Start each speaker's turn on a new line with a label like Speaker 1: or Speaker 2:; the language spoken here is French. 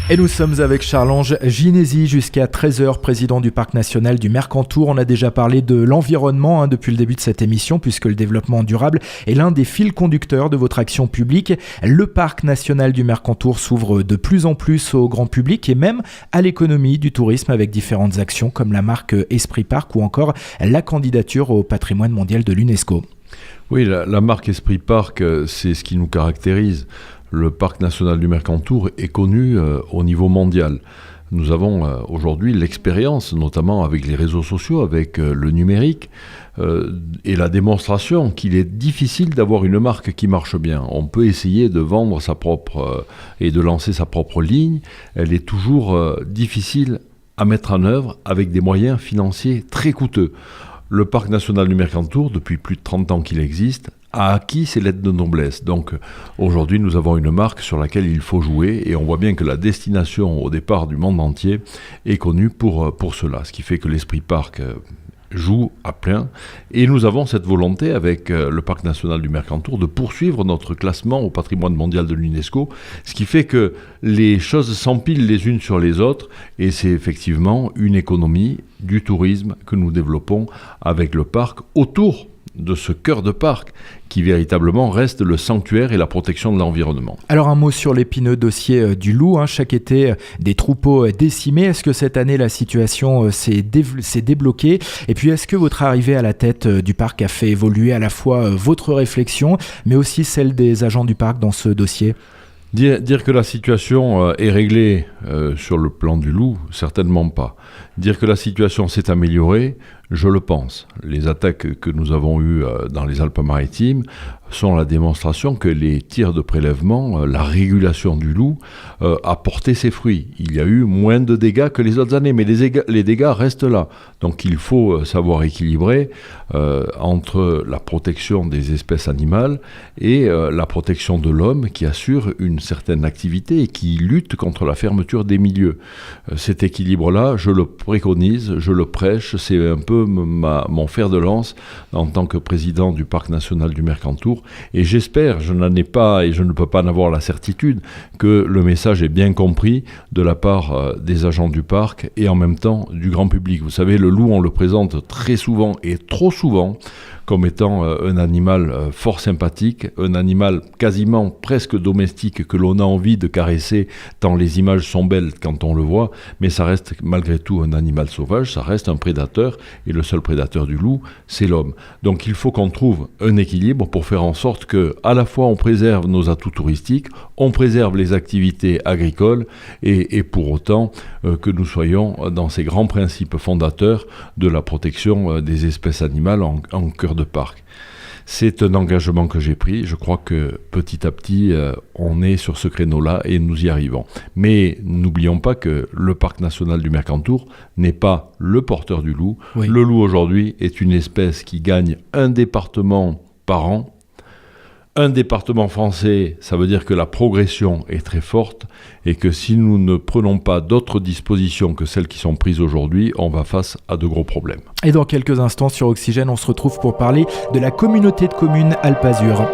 Speaker 1: Et nous sommes avec Charles-Ange Ginesi jusqu'à 13h, président du Parc national du Mercantour. On a déjà parlé de l'environnement depuis le début de cette émission, puisque le développement durable est l'un des fils conducteurs de votre action publique. Le Parc national du Mercantour s'ouvre de plus en plus au grand public et même à l'économie du tourisme avec différentes actions comme la marque Esprit Parc ou encore la candidature au patrimoine mondial de l'UNESCO.
Speaker 2: Oui, la marque Esprit Parc, c'est ce qui nous caractérise. Le Parc national du Mercantour est connu au niveau mondial. Nous avons aujourd'hui l'expérience, notamment avec les réseaux sociaux, avec le numérique, et la démonstration qu'il est difficile d'avoir une marque qui marche bien. On peut essayer de vendre sa propre et de lancer sa propre ligne. Elle est toujours difficile à mettre en œuvre avec des moyens financiers très coûteux. Le Parc national du Mercantour, depuis plus de 30 ans qu'il existe, a acquis ses lettres de noblesse. Donc aujourd'hui, nous avons une marque sur laquelle il faut jouer et on voit bien que la destination au départ du monde entier est connue pour cela. Ce qui fait que l'Esprit Parc joue à plein et nous avons cette volonté avec le Parc national du Mercantour de poursuivre notre classement au patrimoine mondial de l'UNESCO, ce qui fait que les choses s'empilent les unes sur les autres et c'est effectivement une économie du tourisme que nous développons avec le parc autour de ce cœur de parc qui véritablement reste le sanctuaire et la protection de l'environnement.
Speaker 1: Alors un mot sur l'épineux dossier du loup. Chaque été, des troupeaux décimés. Est-ce que cette année, la situation s'est débloquée ? Et puis, est-ce que votre arrivée à la tête du parc a fait évoluer à la fois votre réflexion, mais aussi celle des agents du parc dans ce dossier ?
Speaker 2: Dire que la situation est réglée sur le plan du loup, certainement pas. Dire que la situation s'est améliorée, je le pense. Les attaques que nous avons eues dans les Alpes-Maritimes sont la démonstration que les tirs de prélèvement, la régulation du loup a porté ses fruits. Il y a eu moins de dégâts que les autres années, mais les dégâts restent là. Donc il faut savoir équilibrer entre la protection des espèces animales et la protection de l'homme qui assure une certaine activité et qui lutte contre la fermeture des milieux. Cet équilibre-là, je le préconise, je le prêche, c'est un peu mon fer de lance en tant que président du Parc national du Mercantour. Et j'espère, je n'en ai pas et je ne peux pas en avoir la certitude, que le message est bien compris de la part des agents du parc et en même temps du grand public. Vous savez, le loup, on le présente très souvent et trop souvent comme étant un animal fort sympathique, un animal quasiment presque domestique que l'on a envie de caresser tant les images sont belles quand on le voit, mais ça reste malgré tout un animal sauvage, ça reste un prédateur et le seul prédateur du loup, c'est l'homme. Donc il faut qu'on trouve un équilibre pour faire en sorte que à la fois on préserve nos atouts touristiques, on préserve les activités agricoles et pour autant que nous soyons dans ces grands principes fondateurs de la protection des espèces animales en cœur de parc. C'est un engagement que j'ai pris. Je crois que petit à petit, on est sur ce créneau-là et nous y arrivons. Mais n'oublions pas que le Parc national du Mercantour n'est pas le porteur du loup. Oui. Le loup aujourd'hui est une espèce qui gagne un département par an. Un département français, ça veut dire que la progression est très forte et que si nous ne prenons pas d'autres dispositions que celles qui sont prises aujourd'hui, on va face à de gros problèmes.
Speaker 1: Et dans quelques instants sur Oxygène, on se retrouve pour parler de la communauté de communes Alpes Azur.